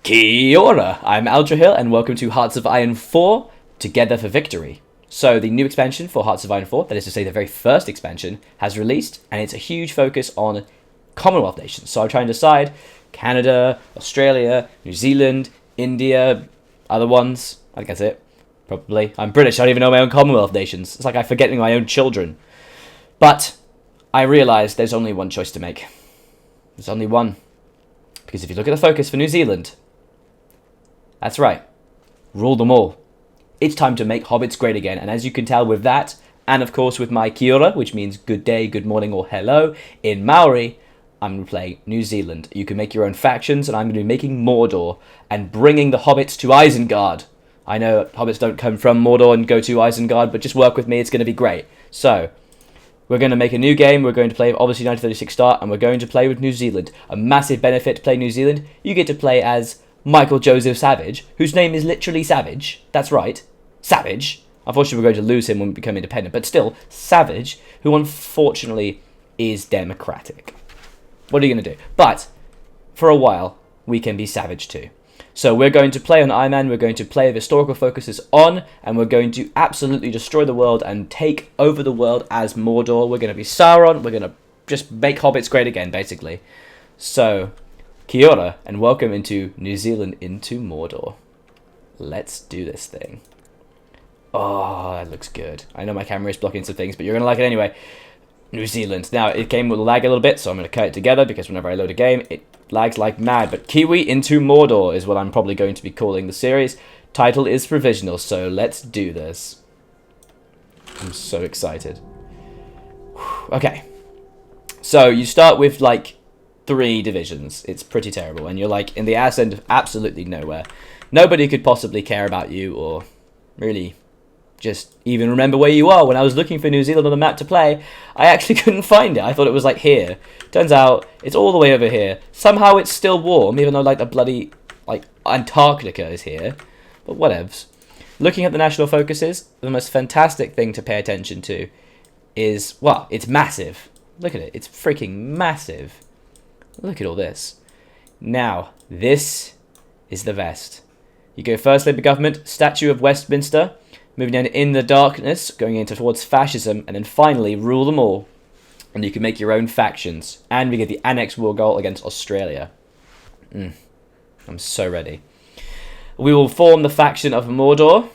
Kia ora, I'm Aldrahill, and welcome to Hearts of Iron 4, Together for Victory. So, the new expansion for Hearts of Iron 4, that is to say the very first expansion, has released, and it's a huge focus on Commonwealth nations. So I'm trying to decide Canada, Australia, New Zealand, India, other ones. I think that's it, probably. I'm British, I don't even know my own Commonwealth nations. It's like I'm forgetting my own children. But I realise there's only one choice to make. There's only one. Because if you look at the focus for New Zealand, that's right, rule them all. It's time to make Hobbits great again, and as you can tell with that, and of course with my kia ora, which means good day, good morning, or hello, in Maori, I'm going to play New Zealand. You can make your own factions, and I'm going to be making Mordor, and bringing the Hobbits to Isengard. I know Hobbits don't come from Mordor and go to Isengard, but just work with me, it's going to be great. So, we're going to make a new game, we're going to play obviously 1936 start, and we're going to play with New Zealand. A massive benefit to play New Zealand, you get to play as Michael Joseph Savage, whose name is literally Savage. That's right, Savage. Unfortunately, we're going to lose him when we become independent, but still, Savage, who unfortunately is democratic. What are you going to do? But, for a while, we can be Savage too. So we're going to play on Iron Man, we're going to play with historical focuses on, and we're going to absolutely destroy the world and take over the world as Mordor. We're going to be Sauron, we're going to just make Hobbits great again, basically. So, kia ora, and welcome into New Zealand, into Mordor. Let's do this thing. Oh, that looks good. I know my camera is blocking some things, but you're going to like it anyway. New Zealand. Now, it came with a lag a little bit, so I'm going to cut it together, because whenever I load a game, it lags like mad. But Kiwi into Mordor is what I'm probably going to be calling the series. Title is provisional, so let's do this. I'm so excited. Okay. So, you start with, like, 3 divisions. It's pretty terrible, and you're like in the ass end of absolutely nowhere. Nobody could possibly care about you or really just even remember where you are. When I was looking for New Zealand on the map to play, I actually couldn't find it. I thought it was like here. Turns out it's all the way over here. Somehow it's still warm, even though like the bloody like Antarctica is here. But whatevs. Looking at the national focuses, the most fantastic thing to pay attention to is, well, it's massive. Look at it. It's freaking massive. Look at all this. Now, this is the best. You go first Labour government, Statue of Westminster, moving down in the darkness, going into towards fascism, and then finally rule them all. And you can make your own factions. And we get the Annex War goal against Australia. I'm so ready. We will form the faction of Mordor.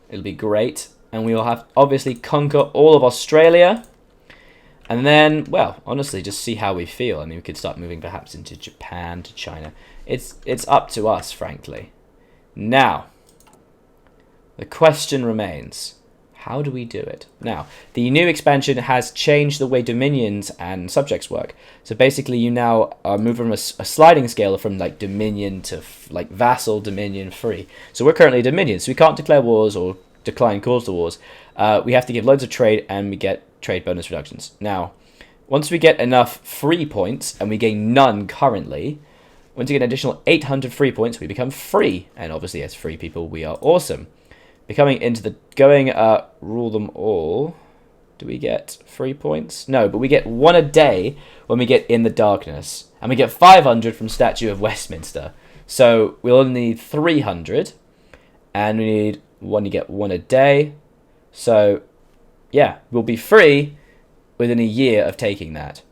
It'll be great. And we will have obviously conquer all of Australia. And then, well, honestly, just see how we feel. I mean, we could start moving perhaps into Japan, to China. It's up to us, frankly. Now, the question remains, how do we do it? Now, the new expansion has changed the way dominions and subjects work. So basically, you now move from a sliding scale from like dominion to like vassal, dominion, free. So we're currently dominion, so we can't declare wars or decline calls to wars. We have to give loads of trade, and we get trade bonus reductions. Now, once we get enough free points, and we gain none currently, once you get an additional 800 free points, we become free. And obviously, as free people, we are awesome. Becoming into the rule them all. Do we get free points? No, but we get 1 a day when we get in the darkness. And we get 500 from Statue of Westminster. So we'll only need 300. And we need you get 1 a day. So, yeah, we'll be free within a year of taking that.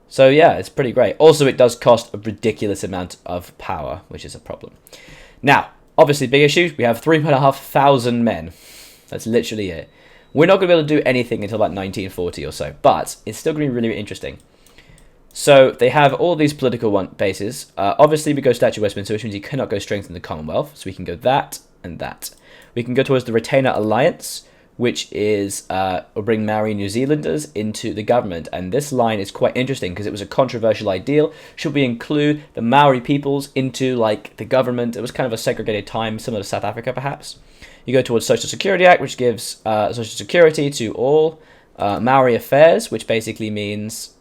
So, yeah, it's pretty great. Also, it does cost a ridiculous amount of power, which is a problem. Now, obviously, big issue, we have 3,500 men. That's literally it. We're not going to be able to do anything until about 1940 or so, but it's still going to be really interesting. So, they have all these political bases. Obviously, we go Statue of Westminster, which means you cannot go strengthen the Commonwealth. So, we can go that and that. We can go towards the Retainer Alliance, which is will bring Maori New Zealanders into the government. And this line is quite interesting because it was a controversial ideal. Should we include the Maori peoples into like the government? It was kind of a segregated time, similar to South Africa perhaps. You go towards Social Security Act, which gives social security to all Maori affairs, which basically means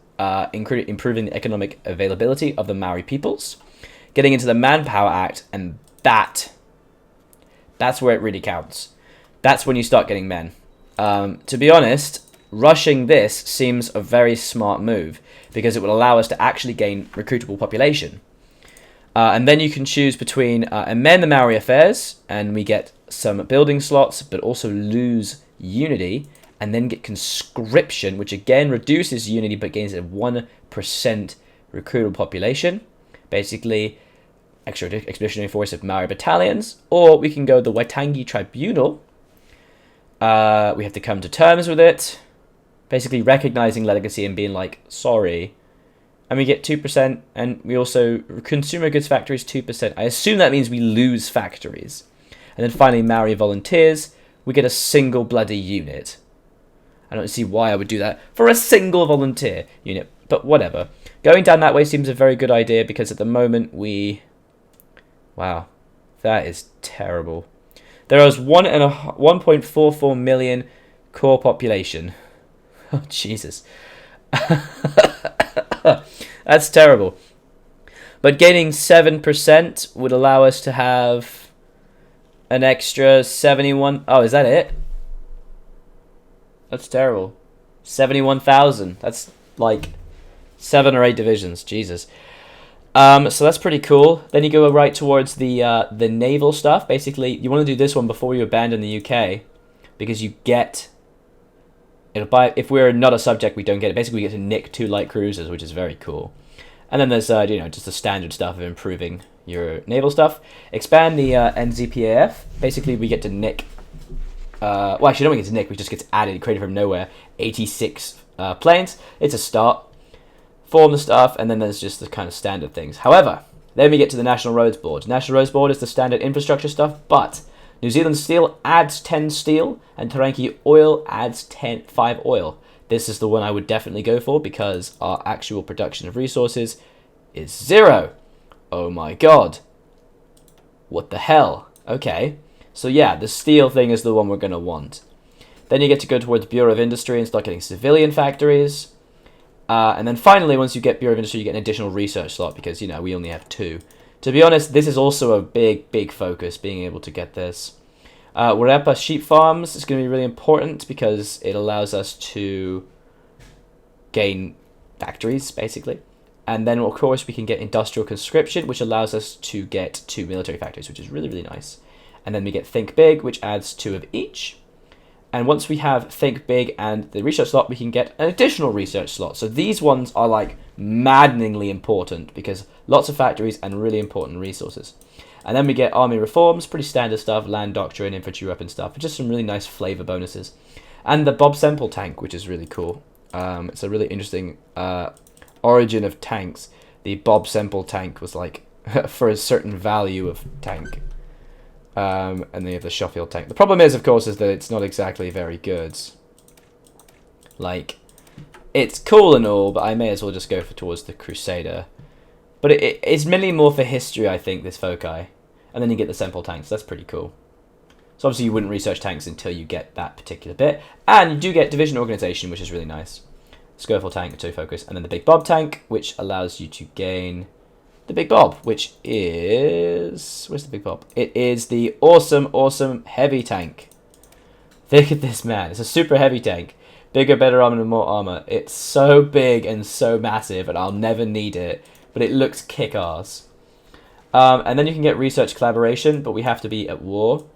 improving the economic availability of the Maori peoples. Getting into the Manpower Act, and that's where it really counts. That's when you start getting men. To be honest, rushing this seems a very smart move because it would allow us to actually gain recruitable population. And then you can choose between amend the Maori affairs, and we get some building slots, but also lose unity, and then get conscription, which again reduces unity, but gains a 1% recruitable population. Basically, extra expeditionary force of Maori battalions. Or we can go the Waitangi Tribunal. We have to come to terms with it. Basically recognizing legacy and being like, sorry. And we get 2%, and we also, consumer goods factories, 2%. I assume that means we lose factories. And then finally, Maori volunteers, we get a single bloody unit. I don't see why I would do that for a single volunteer unit, but whatever. Going down that way seems a very good idea, because at the moment we... Wow, that is terrible. There is 1.44 million core population. Oh, Jesus. That's terrible. But gaining 7% would allow us to have an extra 71... Oh, is that it? That's terrible. 71,000. That's like 7 or 8 divisions. Jesus. So that's pretty cool. Then you go right towards the naval stuff. Basically, you want to do this one before you abandon the UK, because you get... If we're not a subject, we don't get it. Basically, we get to nick 2 light cruisers, which is very cool. And then there's just the standard stuff of improving your naval stuff. Expand the NZPAF. Basically, we get to nick... well, actually, don't get to nick. We just get added, created from nowhere. 86 planes. It's a start. Form the stuff, and then there's just the kind of standard things. However, then we get to the National Roads Board. National Roads Board is the standard infrastructure stuff, but New Zealand Steel adds 10 steel, and Taranaki Oil adds 5 oil. This is the one I would definitely go for, because our actual production of resources is 0. Oh my god. What the hell? Okay. So yeah, the steel thing is the one we're going to want. Then you get to go towards Bureau of Industry and start getting civilian factories. And then finally, once you get Bureau of Industry, you get an additional research slot, because, we only have 2. To be honest, this is also a big focus, being able to get this. Warepa sheep farms is going to be really important, because it allows us to gain factories, basically. And then, of course, we can get industrial conscription, which allows us to get 2 military factories, which is really, really nice. And then we get Think Big, which adds 2 of each. And once we have Think Big and the research slot, we can get an additional research slot. So these ones are like maddeningly important, because lots of factories and really important resources. And then we get army reforms, pretty standard stuff, land doctrine, infantry weapon stuff, but just some really nice flavor bonuses. And the Bob Semple tank, which is really cool. It's a really interesting origin of tanks. The Bob Semple tank was like for a certain value of tank. And then you have the Sheffield tank. The problem is, of course, is that it's not exactly very good. Like, it's cool and all, but I may as well just go towards the Crusader. But it's mainly more for history, I think, this foci. And then you get the Semple tanks. That's pretty cool. So obviously you wouldn't research tanks until you get that particular bit. And you do get division organization, which is really nice. Skirful tank to focus. And then the Big Bob tank, which allows you to gain... the Big Bob, which is... Where's the Big Bob? It is the awesome heavy tank. Look at this, man. It's a super heavy tank. Bigger, better armor, and more armor. It's so big and so massive, and I'll never need it. But it looks kick-ass. And then you can get research collaboration, but we have to be at war.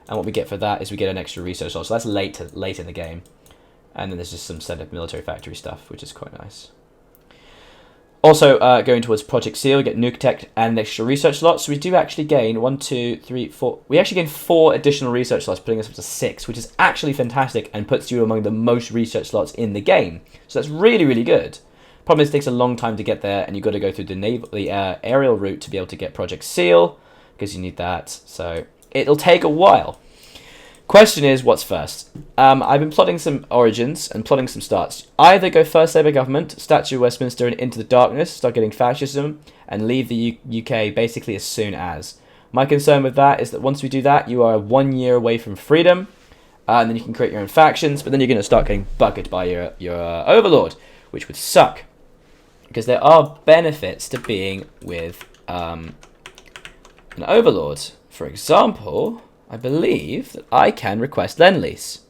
And what we get for that is we get an extra research slot. So that's late in the game. And then there's just some standard military factory stuff, which is quite nice. Also, going towards Project Seal, we get Nuke Tech and an extra research slot. So we do actually gain 1, 2, 3, 4. We actually gain 4 additional research slots, putting us up to 6, which is actually fantastic and puts you among the most research slots in the game. So that's really, really good. Problem is, it takes a long time to get there, and you've got to go through the aerial route to be able to get Project Seal, because you need that. So it'll take a while. Question is, what's first? I've been plotting some origins and plotting some starts. Either go first Labour government, Statue of Westminster and into the darkness, start getting fascism, and leave the UK basically as soon as. My concern with that is that once we do that, you are 1 year away from freedom, and then you can create your own factions, but then you're going to start getting bucketed by your overlord, which would suck. Because there are benefits to being with an overlord. For example... I believe that I can request Lend-Lease.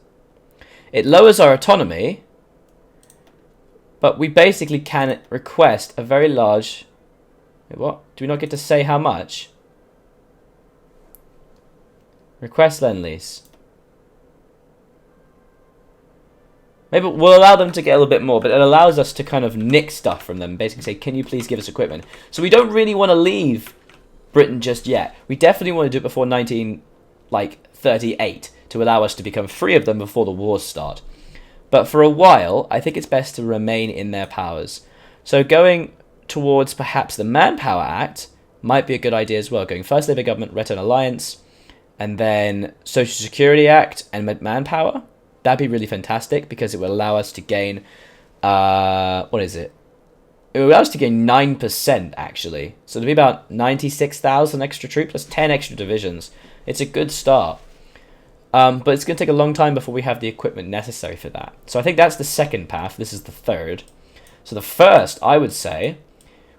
It lowers our autonomy, but we basically can request a very large... Wait, what? Do we not get to say how much? Request Lend-Lease. Maybe we'll allow them to get a little bit more, but it allows us to kind of nick stuff from them. Basically say, can you please give us equipment? So we don't really want to leave Britain just yet. We definitely want to do it before 1938 to allow us to become free of them before the wars start. But for a while, I think it's best to remain in their powers. So going towards perhaps the Manpower Act might be a good idea as well. Going First Labour Government, Return Alliance, and then Social Security Act and Manpower. That'd be really fantastic because it would allow us to gain, what is it? It would allow us to gain 9% actually. So it'd be about 96,000 extra troops plus 10 extra divisions. It's a good start. But it's going to take a long time before we have the equipment necessary for that. So I think that's the second path. This is the third. So the first, I would say,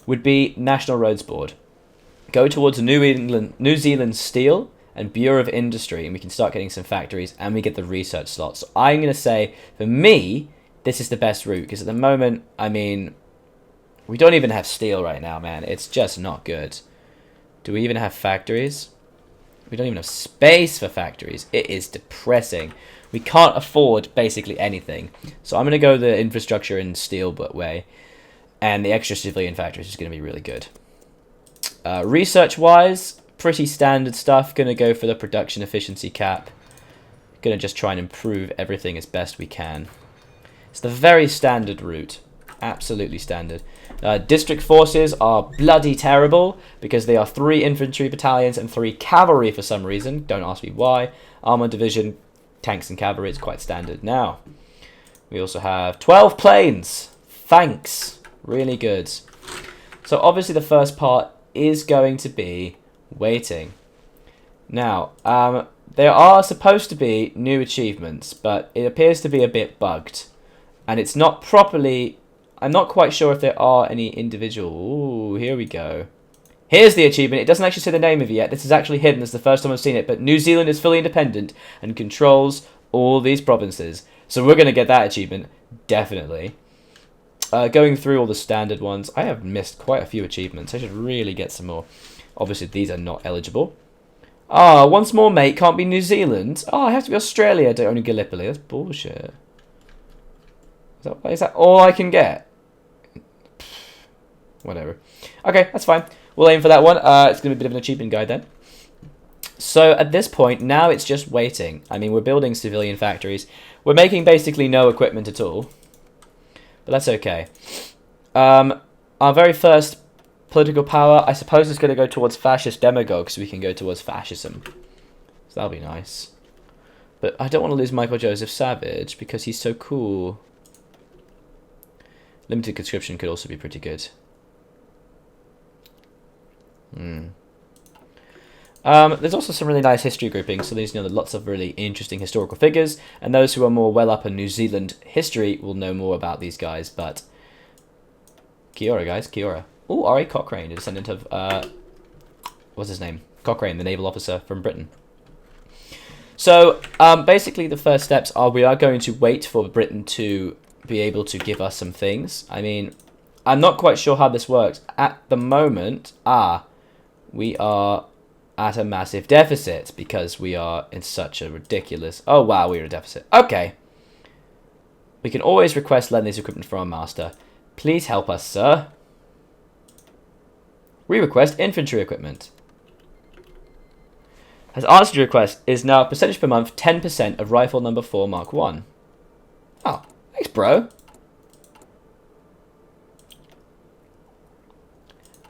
would be National Roads Board. Go towards New Zealand Steel and Bureau of Industry, and we can start getting some factories, and we get the research slots. So I'm going to say, for me, this is the best route, because at the moment, I mean, we don't even have steel right now, man. It's just not good. Do we even have factories? We don't even have space for factories. It is depressing. We can't afford basically anything. So I'm going to go the infrastructure and steel way, and the extra civilian factories is going to be really good. Research-wise, pretty standard stuff. Going to go for the production efficiency cap. Going to just try and improve everything as best we can. It's the very standard route. Absolutely standard. District forces are bloody terrible because they are 3 infantry battalions and 3 cavalry for some reason. Don't ask me why. Armored division, tanks and cavalry is quite standard. Now, we also have 12 planes. Thanks. Really good. So obviously the first part is going to be waiting. Now, there are supposed to be new achievements, but it appears to be a bit bugged. And it's not properly... I'm not quite sure if there are any individual... Ooh, here we go. Here's the achievement. It doesn't actually say the name of it yet. This is actually hidden. It's the first time I've seen it. But New Zealand is fully independent and controls all these provinces. So we're going to get that achievement. Definitely. Going through all the standard ones. I have missed quite a few achievements. I should really get some more. Obviously, these are not eligible. Ah, once more, mate. Can't be New Zealand. Oh, I have to be Australia to only Gallipoli. That's bullshit. Is that all I can get? Whatever. Okay, that's fine. We'll aim for that one. It's going to be a bit of an achievement guide then. So at this point, now it's just waiting. I mean, we're building civilian factories. We're making basically no equipment at all. But that's okay. Our very first political power, I suppose, is going to go towards fascist demagogues, so we can go towards fascism. So that'll be nice. But I don't want to lose Michael Joseph Savage because he's so cool. Limited conscription could also be pretty good. There's also some really nice history groupings, so there's lots of really interesting historical figures, and those who are more well up in New Zealand history will know more about these guys, but kia ora, guys, kia ora. Oh, R.A. Cochrane, a descendant of, what's his name? Cochrane, the naval officer from Britain. So, basically the first steps are we are going to wait for Britain to be able to give us some things. I mean, I'm not quite sure how this works. At the moment, we are at a massive deficit because we are in such a ridiculous... Oh, wow, we're in a deficit. Okay. We can always request Lend-Lease equipment from our master. Please help us, sir. We request infantry equipment. Has answered your request is now percentage per month 10% of rifle number 4 Mark 1. Oh, thanks, bro.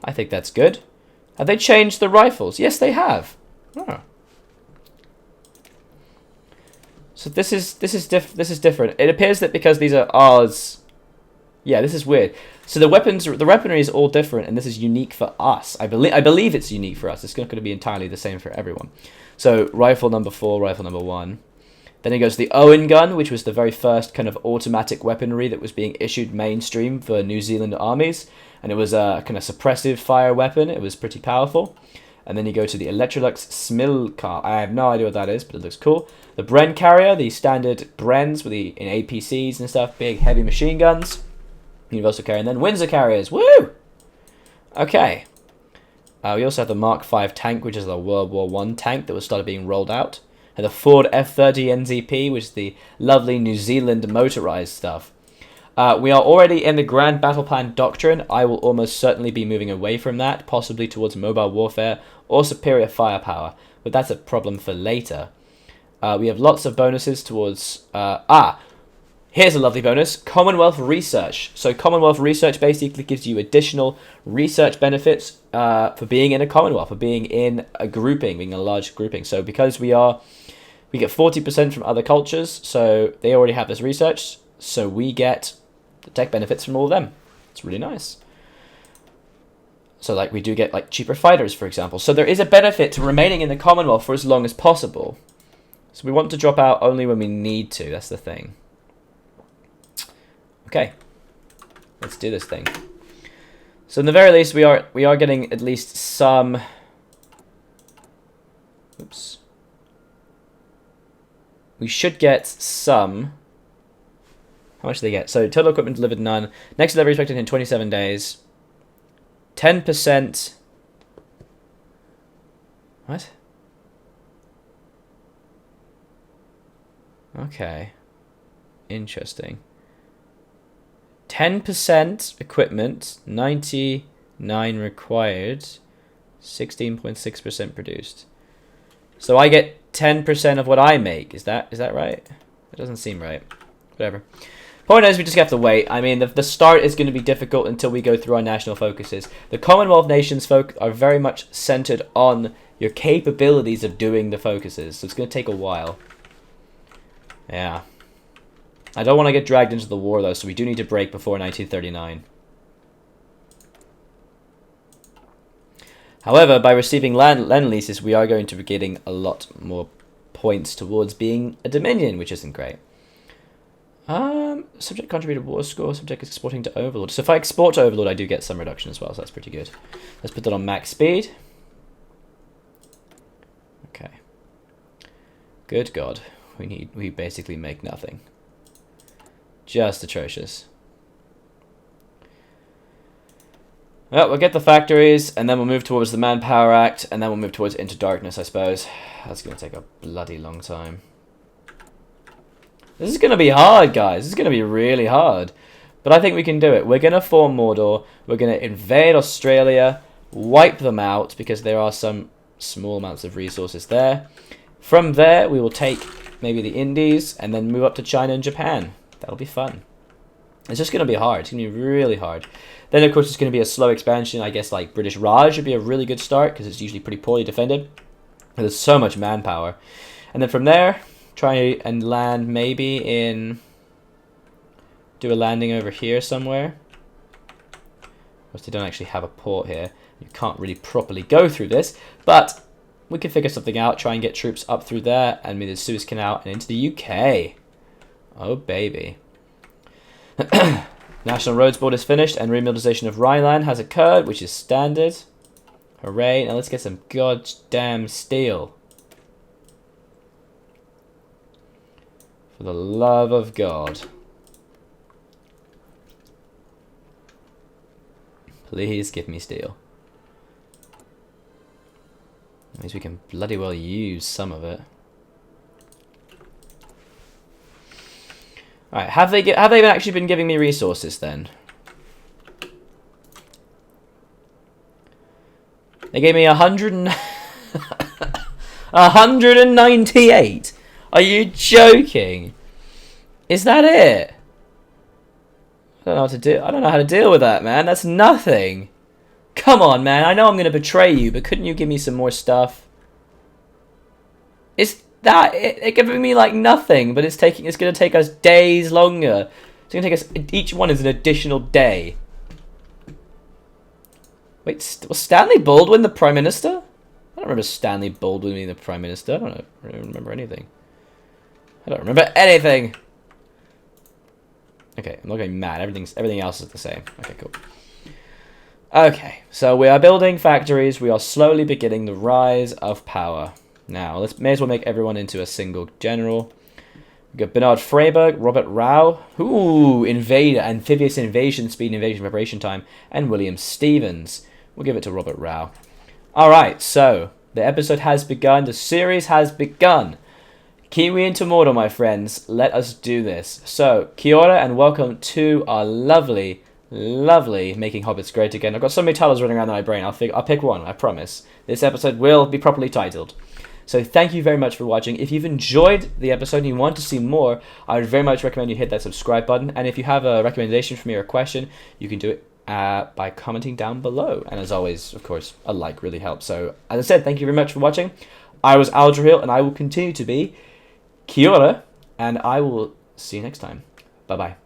I think that's good. Have they changed the rifles? Yes, they have. Oh. So this is different. It appears that because these are ours. Yeah, this is weird. So the weaponry is all different, and this is unique for us. I believe it's unique for us. It's not going to be entirely the same for everyone. So rifle number 4, rifle number 1. Then it goes to the Owen gun, which was the very first kind of automatic weaponry that was being issued mainstream for New Zealand armies. And it was a kind of suppressive fire weapon. It was pretty powerful. And then you go to the Electrolux Smilcar. I have no idea what that is, but it looks cool. The Bren carrier, the standard Brens with in APCs and stuff, big heavy machine guns. Universal carrier, and then Windsor carriers. Woo! Okay. We also have the Mark V tank, which is the World War I tank that was started being rolled out. And the Ford F30 NZP, which is the lovely New Zealand motorized stuff. We are already in the Grand Battle Plan Doctrine. I will almost certainly be moving away from that, possibly towards mobile warfare or superior firepower. But that's a problem for later. We have lots of bonuses towards... here's a lovely bonus. Commonwealth Research. So Commonwealth Research basically gives you additional research benefits for being in a Commonwealth, for being in a grouping, being a large grouping. So because we get 40% from other cultures, so they already have this research, so we get the tech benefits from all of them. It's really nice. So like we do get like cheaper fighters, for example. So there is a benefit to remaining in the Commonwealth for as long as possible. So we want to drop out only when we need to. That's the thing. Okay, let's do this thing. So in the very least, we are getting at least some. Oops. We should get some. How much do they get? So total equipment delivered none. Next delivery expected in 27 days. 10%. What? Okay. Interesting. 10% equipment, 99 required, 16.6% produced. So I get 10% of what I make. Is that right? That doesn't seem right. Whatever. Point is, we just have to wait. I mean, the start is going to be difficult until we go through our national focuses. The Commonwealth nations are very much centered on your capabilities of doing the focuses, so it's going to take a while. Yeah. I don't want to get dragged into the war, though, so we do need to break before 1939. However, by receiving land leases, we are going to be getting a lot more points towards being a dominion, which isn't great. Subject contributed war score, subject exporting to Overlord. So if I export to Overlord, I do get some reduction as well, so that's pretty good. Let's put that on max speed. Okay. Good God. We basically make nothing. Just atrocious. Well, we'll get the factories, and then we'll move towards the Manpower Act, and then we'll move towards Into Darkness, I suppose. That's going to take a bloody long time. This is going to be hard, guys. This is going to be really hard. But I think we can do it. We're going to form Mordor. We're going to invade Australia, wipe them out, because there are some small amounts of resources there. From there, we will take maybe the Indies, and then move up to China and Japan. That'll be fun. It's just going to be hard. It's going to be really hard. Then, of course, it's going to be a slow expansion. I guess, like, British Raj would be a really good start, because it's usually pretty poorly defended. There's so much manpower. And then from there, try and land maybe in... Do a landing over here somewhere. Of course, they don't actually have a port here. You can't really properly go through this. But we can figure something out. Try and get troops up through there. And maybe the Suez Canal and into the UK. Oh, baby. National Roads Board is finished. And remilitarization of Rhineland has occurred, which is standard. Hooray. Now let's get some goddamn steel. For the love of God. Please give me steel. At least we can bloody well use some of it. Alright, have they actually been giving me resources then? They gave me 198. Are you joking? Is that it? I don't know how to do. I don't know how to deal with that, man. That's nothing. Come on, man. I know I'm going to betray you, but couldn't you give me some more stuff? Is that it? They're giving me like nothing, but it's going to take us days longer. It's going to take us. Each one is an additional day. Wait, was Stanley Baldwin the Prime Minister? I don't remember Stanley Baldwin being the Prime Minister. I don't remember anything. I don't remember anything. Okay, I'm not getting mad. Everything else is the same. Okay, cool. Okay, so we are building factories. We are slowly beginning the rise of power. Now, may as well make everyone into a single general. We've got Bernard Freyberg, Robert Rao, ooh, Invader, Amphibious Invasion, Speed Invasion Preparation Time, and William Stevens. We'll give it to Robert Rao. Alright, so the episode has begun, the series has begun. Kiwi into Mordor, my friends. Let us do this. So, kia ora and welcome to our lovely, lovely Making Hobbits Great Again. I've got so many titles running around in my brain. I'll pick one, I promise. This episode will be properly titled. So thank you very much for watching. If you've enjoyed the episode and you want to see more, I would very much recommend you hit that subscribe button. And if you have a recommendation for me or a question, you can do it by commenting down below. And as always, of course, a like really helps. So as I said, thank you very much for watching. I was Aldrahill, and I will continue to be. Kia ora, and I will see you next time. Bye bye.